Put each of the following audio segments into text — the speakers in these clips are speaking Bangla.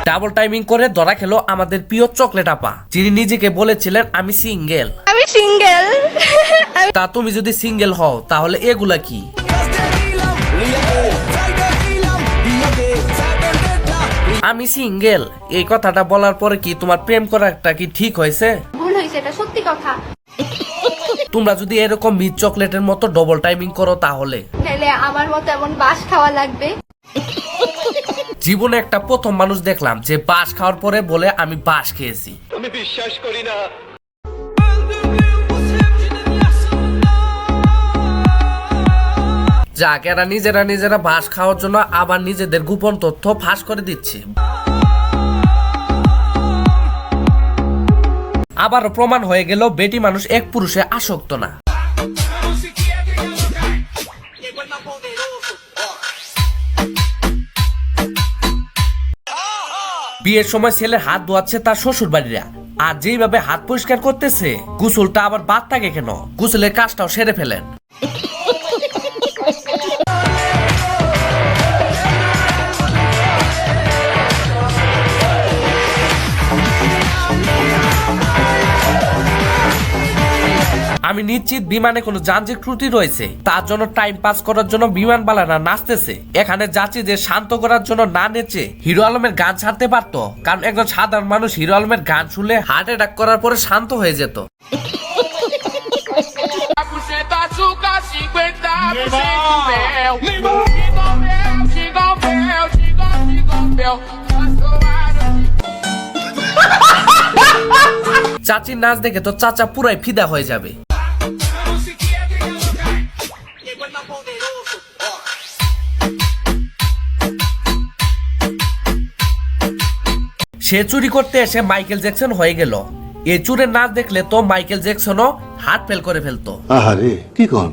ডাবল টাইমিং করে ধরা খেলো আমাদের প্রিয় চকলেট আপা, যিনি নিজেকে বলেছিলেন আমি সিঙ্গেল। তা তুমি যদি সিঙ্গেল হও তাহলে এগুলা কি? আমি সিঙ্গেল এই কথাটা বলার পরে কি তোমার প্রেম করাটা কি ঠিক হয়েছে? ভুল হয়েছে, এটা সত্যি কথা। তোমরা যদি এরকম মিট চকলেটের মতো ডবল টাইমিং করো তাহলে আমার মতো এমন বাস খাওয়া লাগবে। জীবনে একটা প্রথম মানুষ দেখলাম যে বাস খাওয়ার পরে বলে আমি বাস খেয়েছি। আমি বিশ্বাস করি না। যাক, এরা নিজেরা বাস খাওয়ার জন্য আবার নিজেদের গোপন তথ্য ফাঁস করে দিচ্ছে। আবারও প্রমাণ হয়ে গেল বেটি মানুষ এক পুরুষে আসক্ত না। বিয়ের সময় ছেলের হাত ধোয়াচ্ছে তার শ্বশুর বাড়িরা, আর যেইভাবে হাত পরিষ্কার করতেছে গোসলটা আবার বাদ থাকে কেন? গোসলের কাজটাও সেরে ফেলেন। আমি নিশ্চিত বিমানে কোনো যান্ত্রিক ত্রুটি রয়েছে, তার জন্য টাইম পাস করার জন্য বিমানবালারা নাচতেছে। এখানে যাত্রীদের শান্ত করার জন্য না নেচে হিরো আলমের গান ছাড়তে পারতো, কারণ একজন সাধারণ মানুষ হিরো আলমের গান শুনলে হার্ট অ্যাটাক করার পরে শান্ত হয়ে যেত। চাচির নাচ দেখে তো চাচা পুরাই ফিদা হয়ে যাবে। সে চুরি করতে এসে মাইকেল জ্যাকসন হয়ে গেল। এই চুরের নাচ দেখলে তো মাইকেল জ্যাকসনও হার্ট ফেল করে ফেলতো। আরে কি কোন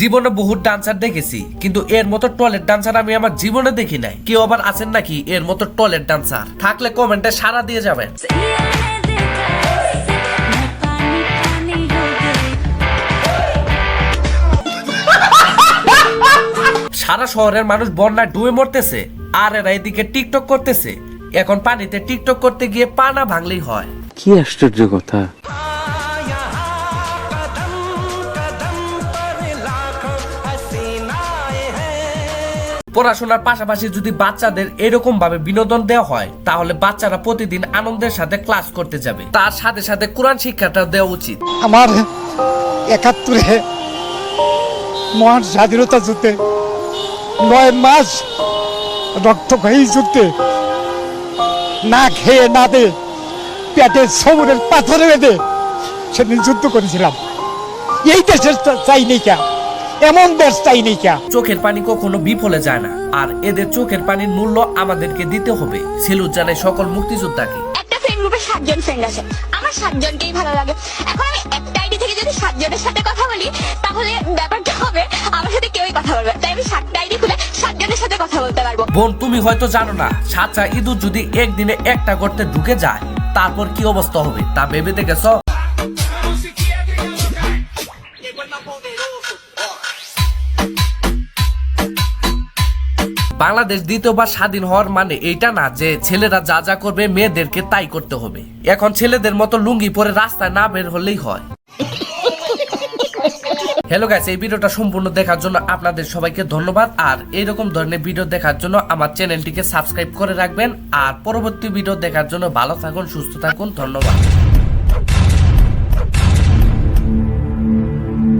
জীবনে বহুত ডান্সার দেখেছি, কিন্তু এর মতো টয়লেট ডান্সার আমি আমার জীবনে দেখি নাই। কেউ আবার আছেন নাকি এর মতো টয়লেট ডান্সার? থাকলে কমেন্টে সাড়া দিয়ে যাবেন। সারা শহরের মানুষ বন্যায় ডুবে মরতেছে, আর এরা এদিকে টিকটক করতেছে। এখন পানিতে টিকটক করতে গিয়ে পা না ভাঙলেই হয়। কি আশ্চর্য কথা! পড়াশোনার পাশাপাশি যদি বাচ্চাদের এরকম ভাবে বিনোদন দেওয়া হয়, তাহলে বাচ্চারা প্রতিদিন আনন্দের সাথে ক্লাস করতে যাবে। তার সাথে সাথে কোরআন শিক্ষাটা দেওয়া উচিত। আমার ৭১ মহান স্বাধীনতা যুদ্ধে ৯ মাস রক্তক্ষয়ী যুদ্ধে না খেয়ে না দে পেটে সবুরের পাথরে বেঁধে সেদিন যুদ্ধ করেছিলাম। এই দেশের চাই নেই কে, এমন দেশ চাই নেই কে। চোখের পানি কখনো বিফলে যায় না, আর এদের চোখের পানির মূল্য আমাদেরকে দিতে হবে। সেলুট জানাই সকল মুক্তিযোদ্ধাকে। একটা ফ্রেন্ড গ্রুপে 7 জন ফ্রেন্ড আছে, আমার 7 জনকেই ভালো লাগে। এখন আমি একটা আইডি থেকে যদি 7 জনের সাথে কথা বলি, তাহলে ব্যাপারটা হবে আমার সাথে কেউই কথা বলবে। তাই আমি 7টা আইডি খুলে 7 জনের সাথে কথা বলতে পারবো। বোন, তুমি হয়তো জানো না, সাচ্চা ইঁদুর যদি একদিনে একটা গর্তে ঢুকে যায় তারপর কি অবস্থা হবে তা ভেবে দেখেছ? বাংলাদেশ দ্বিতীয়বার স্বাধীন হওয়ার মানে এইটা না যে ছেলেরা যা যা করবে মেয়েদেরকে তাই করতে হবে। এখন ছেলেদের মতো লুঙ্গি পরে রাস্তায় না বের হলেই হয়। হ্যালো গাইস, এই ভিডিওটা সম্পূর্ণ দেখার জন্য আপনাদের সবাইকে ধন্যবাদ। আর এইরকম ধরনের ভিডিও দেখার জন্য আমার চ্যানেলটিকে সাবস্ক্রাইব করে রাখবেন। আর পরবর্তী ভিডিও দেখার জন্য ভালো থাকুন, সুস্থ থাকুন, ধন্যবাদ।